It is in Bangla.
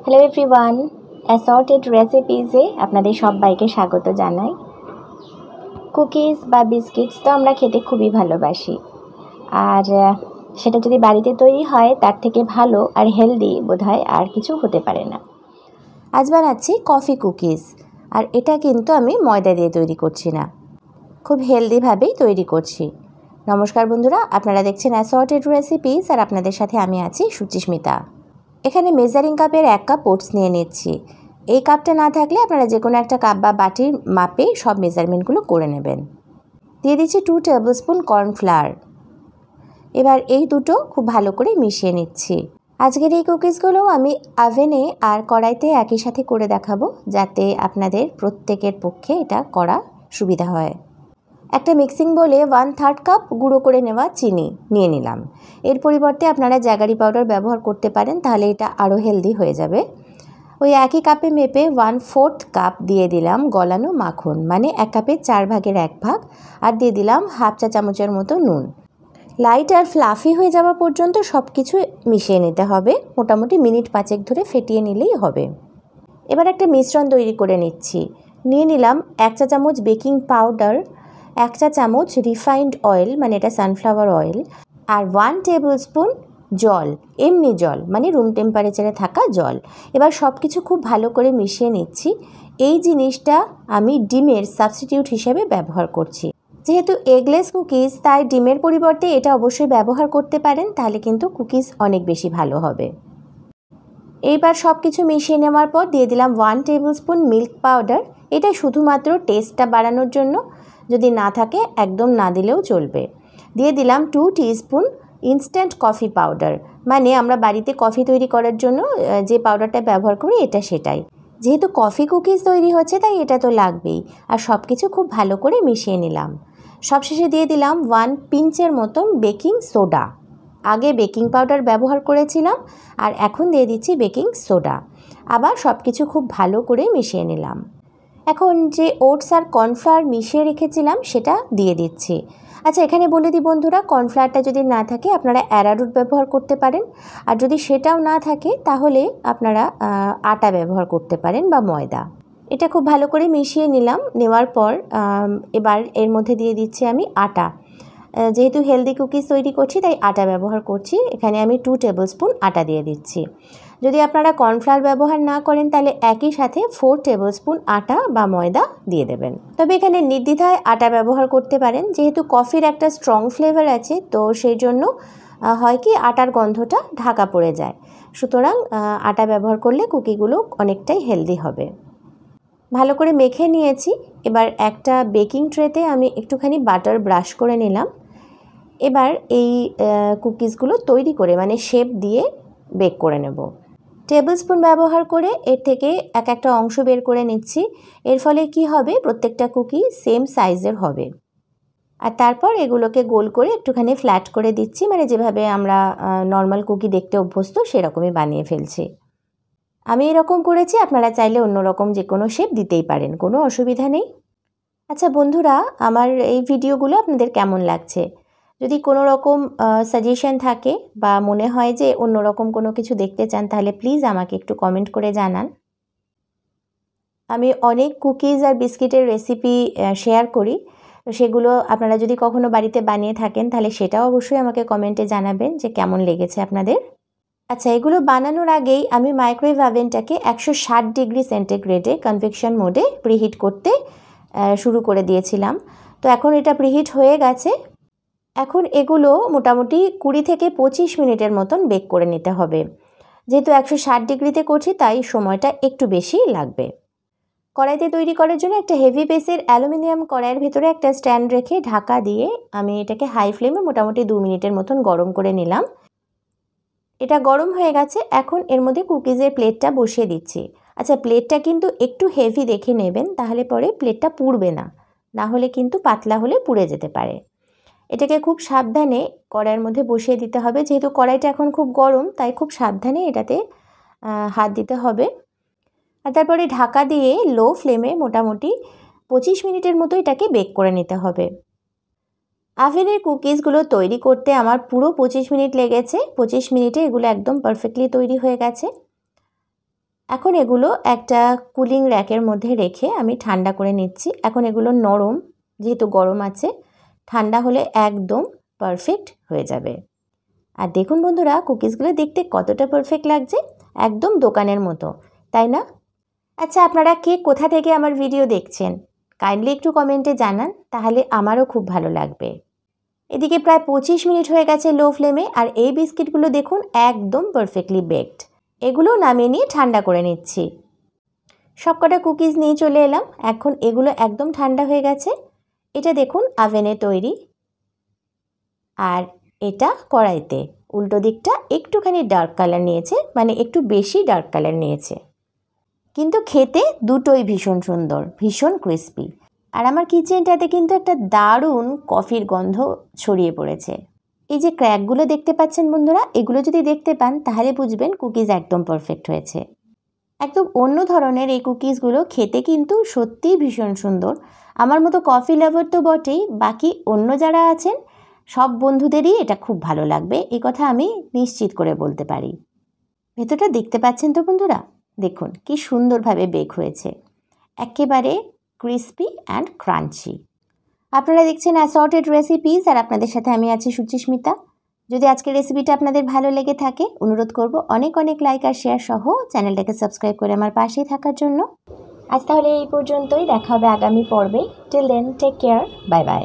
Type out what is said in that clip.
হ্যালো এভরিওয়ান, অ্যাসর্টেড রেসিপিসে আপনাদের সবাইকে স্বাগত জানাই। কুকিজ বা বিস্কিটস তো আমরা খেতে খুবই ভালোবাসি, আর সেটা যদি বাড়িতে তৈরি হয় তার থেকে ভালো আর হেলদি বোধহয় আর কিছু হতে পারে না। আজ বানাচ্ছি কফি কুকিজ, আর এটা কিন্তু আমি ময়দা দিয়ে তৈরি করছি না, খুব হেলদিভাবেই তৈরি করছি। নমস্কার বন্ধুরা, আপনারা দেখছেন অ্যাসর্টেড রেসিপিস, আর আপনাদের সাথে আমি আছি সুচিস্মিতা। এখানে মেজারিং কাপের 1 কাপ ওটস নিয়ে নিচ্ছি। এই কাপটা না থাকলে আপনারা যে কোনো একটা কাপ বা বাটির মাপে সব মেজারমেন্টগুলো করে নেবেন। দিয়ে দিচ্ছি 2 টেবিল স্পুন কর্নফ্লাওয়ার। এবার এই দুটো খুব ভালো করে মিশিয়ে নিচ্ছি। আজকের এই কুকিজগুলো আমি ওভেনে আর কড়াইতে একই সাথে করে দেখাবো, যাতে আপনাদের প্রত্যেকের পক্ষে এটা করা সুবিধা হয়। একটা মিক্সিং বলে 1/3 কাপ গুঁড়ো করে নেওয়া চিনি নিয়ে নিলাম। এর পরিবর্তে আপনারা জ্যাগারি পাউডার ব্যবহার করতে পারেন, তাহলে এটা আরও হেলদি হয়ে যাবে। ওই একই কাপে মেপে 1/4 কাপ দিয়ে দিলাম গলানো মাখন, মানে 1 কাপের 4 ভাগের 1 ভাগ, আর দিয়ে দিলাম হাফ চা চামচের মতো নুন। লাইট আর ফ্লাফি হয়ে যাওয়া পর্যন্ত সব কিছু মিশিয়ে নিতে হবে, মোটামুটি মিনিট 5 ধরে ফেটিয়ে নিলেই হবে। এবার একটা মিশ্রণ তৈরি করে নিচ্ছি। নিয়ে নিলাম 1 চা চামচ বেকিং পাউডার, 1 চা চামচ রিফাইন্ড অয়েল, মানে এটা সানফ্লাওয়ার অয়েল, আর 1 টেবিল স্পুন জল, এমনি জল, মানে রুম টেম্পারেচারে থাকা জল। এবার সব কিছু খুব ভালো করে মিশিয়ে নিচ্ছি। এই জিনিসটা আমি ডিমের সাবস্টিটিউট হিসেবে ব্যবহার করছি। যেহেতু এগলেস কুকিজ, তাই ডিমের পরিবর্তে এটা অবশ্যই ব্যবহার করতে পারেন, তাহলে কিন্তু কুকিজ অনেক বেশি ভালো হবে। এইবার সব কিছু মিশিয়ে নেওয়ার পর দিয়ে দিলাম 1 টেবিল স্পুন মিল্ক পাউডার। এটা শুধুমাত্র টেস্টটা বাড়ানোর জন্য, যদি না থাকে একদম না দিলেও চলবে। দিয়ে দিলাম 2 টিস্পুন ইনস্ট্যান্ট কফি পাউডার, মানে আমরা বাড়িতে কফি তৈরি করার জন্য যে পাউডারটা ব্যবহার করি এটা সেটাই। যেহেতু কফি কুকিজ তৈরি হচ্ছে তাই এটা তো লাগবেই। আর সব কিছু খুব ভালো করে মিশিয়ে নিলাম। সবশেষে দিয়ে দিলাম 1 পিঞ্চের মতন বেকিং সোডা। আগে বেকিং পাউডার ব্যবহার করেছিলাম, আর এখন দিয়ে দিচ্ছি বেকিং সোডা। আবার সব কিছু খুব ভালো করে মিশিয়ে নিলাম। এখন যে ওটস আর কর্নফ্লাওয়ার মিশিয়ে রেখেছিলাম সেটা দিয়ে দিচ্ছি। আচ্ছা, এখানে বলে দিই বন্ধুরা, কর্নফ্লাওয়ারটা যদি না থাকে আপনারা অ্যারারুট ব্যবহার করতে পারেন, আর যদি সেটাও না থাকে তাহলে আপনারা আটা ব্যবহার করতে পারেন বা ময়দা। এটা খুব ভালো করে মিশিয়ে নিলাম। নেওয়ার পর এবার এর মধ্যে দিয়ে দিচ্ছি আমি আটা। যেহেতু হেলদি কুকিজ তৈরি করছি তাই আটা ব্যবহার করছি। এখানে আমি 2 টেবিল স্পুন আটা দিয়ে দিচ্ছি। যদি আপনারা কর্নফ্লাওয়ার ব্যবহার না করেন তাহলে একই সাথে 4 টেবিল স্পুন আটা বা ময়দা দিয়ে দেবেন। তবে এখানে নির্দ্বিধায় আটা ব্যবহার করতে পারেন, যেহেতু কফির একটা স্ট্রং ফ্লেভার আছে, তো সেই জন্য হয় কি আটার গন্ধটা ঢাকা পড়ে যায়। সুতরাং আটা ব্যবহার করলে কুকিগুলো অনেকটাই হেলদি হবে। ভালো করে মেখে নিয়েছি। এবার একটা বেকিং ট্রেতে আমি একটুখানি বাটার ব্রাশ করে নিলাম। এবার এই কুকিজগুলো তৈরি করে, মানে শেপ দিয়ে বেক করে নেব। টেবিল স্পুন ব্যবহার করে এর থেকে একটা অংশ বের করে নিচ্ছি। এর ফলে কি হবে, প্রত্যেকটা কুকি সেম সাইজের হবে। আর তারপর এগুলোকে গোল করে একটুখানি ফ্ল্যাট করে দিচ্ছি, মানে যেভাবে আমরা নর্মাল কুকি দেখতে অভ্যস্ত সেরকমই বানিয়ে ফেলছি। আমি এরকম করেছি, আপনারা চাইলে অন্যরকম যে কোনো শেপ দিতেই পারেন, কোনো অসুবিধা নেই। আচ্ছা বন্ধুরা, আমার এই ভিডিওগুলো আপনাদের কেমন লাগছে? যদি কোনো রকম সাজেশন থাকে বা মনে হয় যে অন্যরকম কোনো কিছু দেখতে চান, তাহলে প্লিজ আমাকে একটু কমেন্ট করে জানান। আমি অনেক কুকিজ আর বিস্কিটের রেসিপি শেয়ার করি, তো সেগুলো আপনারা যদি কখনো বাড়িতে বানিয়ে থাকেন তাহলে সেটাও অবশ্যই আমাকে কমেন্টে জানাবেন যে কেমন লেগেছে আপনাদের। আচ্ছা, এগুলো বানানোর আগেই আমি মাইক্রোওয়েভ ওভেনটাকে 160 ডিগ্রি সেন্টিগ্রেডে কনভেকশন মোডে প্রিহিট করতে শুরু করে দিয়েছিলাম। তো এখন এটা প্রিহিট হয়ে গেছে। এখন এগুলো মোটামুটি 20 থেকে 25 মিনিটের মতন বেক করে নিতে হবে। যেহেতু 160 ডিগ্রিতে করছি তাই সময়টা একটু বেশি লাগবে। কড়াইতে তৈরি করার জন্য একটা হেভি বেসের অ্যালুমিনিয়াম কড়াইয়ের ভেতরে একটা স্ট্যান্ড রেখে ঢাকা দিয়ে আমি এটাকে হাই ফ্লেমে মোটামুটি 2 মিনিটের মতন গরম করে নিলাম। এটা গরম হয়ে গেছে। এখন এর মধ্যে কুকিজের প্লেটটা বসিয়ে দিচ্ছি। আচ্ছা, প্লেটটা কিন্তু একটু হেভি দেখে নেবেন, তাহলে পরে প্লেটটা পুড়বে না, না হলে কিন্তু পাতলা হলে পুড়ে যেতে পারে। এটাকে খুব সাবধানে কড়াইয়ের মধ্যে বসিয়ে দিতে হবে। যেহেতু কড়াইটা এখন খুব গরম, তাই খুব সাবধানে এটাতে হাত দিতে হবে। আর তারপরে ঢাকা দিয়ে লো ফ্লেমে মোটামুটি 25 মিনিটের মতো এটাকে বেক করে নিতে হবে। ওভেনের কুকিজগুলো তৈরি করতে আমার পুরো 25 মিনিট লেগেছে। 25 মিনিটে এগুলো একদম পারফেক্টলি তৈরি হয়ে গেছে। এখন এগুলো একটা কুলিং র্যাকের মধ্যে রেখে আমি ঠান্ডা করে নিচ্ছি। এখন এগুলো নরম, যেহেতু গরম আছে, ঠান্ডা হলে একদম পারফেক্ট হয়ে যাবে। আর দেখুন বন্ধুরা, কুকিজগুলো দেখতে কতটা পারফেক্ট লাগছে, একদম দোকানের মতো, তাই না? আচ্ছা, আপনারা কে কোথা থেকে আমার ভিডিও দেখছেন কাইন্ডলি একটু কমেন্টে জানান, তাহলে আমারও খুব ভালো লাগবে। এদিকে প্রায় 25 মিনিট হয়ে গেছে লো ফ্লেমে, আর এই বিস্কিটগুলো দেখুন একদম পারফেক্টলি বেকড। এগুলো নামিয়ে নিয়ে ঠান্ডা করে নিচ্ছি। সবকটা কুকিজ নিয়ে চলে এলাম। এখন এগুলো একদম ঠান্ডা হয়ে গেছে। এটা দেখুন আভেনে তৈরি, আর এটা কড়াইতে। উল্টো দিকটা একটুখানি ডার্ক কালার নিয়েছে, মানে একটু বেশি ডার্ক কালার নিয়েছে, কিন্তু খেতে দুটোই ভীষণ সুন্দর, ভীষণ ক্রিস্পি। আর আমার কিচেনটাতে কিন্তু একটা দারুণ কফির গন্ধ ছড়িয়ে পড়েছে। এই যে ক্র্যাকগুলো দেখতে পাচ্ছেন বন্ধুরা, এগুলো যদি দেখতে পান তাহলে বুঝবেন কুকিজ একদম পারফেক্ট হয়েছে। একদম অন্য ধরনের এই কুকিজগুলো খেতে কিন্তু সত্যিই ভীষণ সুন্দর। আমার মতো কফি লাভার তো বটেই, বাকি অন্য যারা আছেন সব বন্ধুদেরই এটা খুব ভালো লাগবে, এই কথা আমি নিশ্চিত করে বলতে পারি। ভেতরটা দেখতে পাচ্ছেন তো বন্ধুরা, দেখুন কি সুন্দরভাবে বেক হয়েছে, একেবারে ক্রিস্পি অ্যান্ড ক্রাঞ্চি। আপনারা দেখছেন অ্যাসর্টেড রেসিপিস, আর আপনাদের সাথে আমি আছি সুচিস্মিতা। যদি আজকের রেসিপিটা আপনাদের ভালো লেগে থাকে, অনুরোধ করব অনেক অনেক লাইক আর শেয়ার সহ চ্যানেলটাকে সাবস্ক্রাইব করে আমার পাশেই থাকার জন্য। আজ তাহলে এই পর্যন্তই, দেখা হবে আগামী পর্বে। Till then, take care, bye by.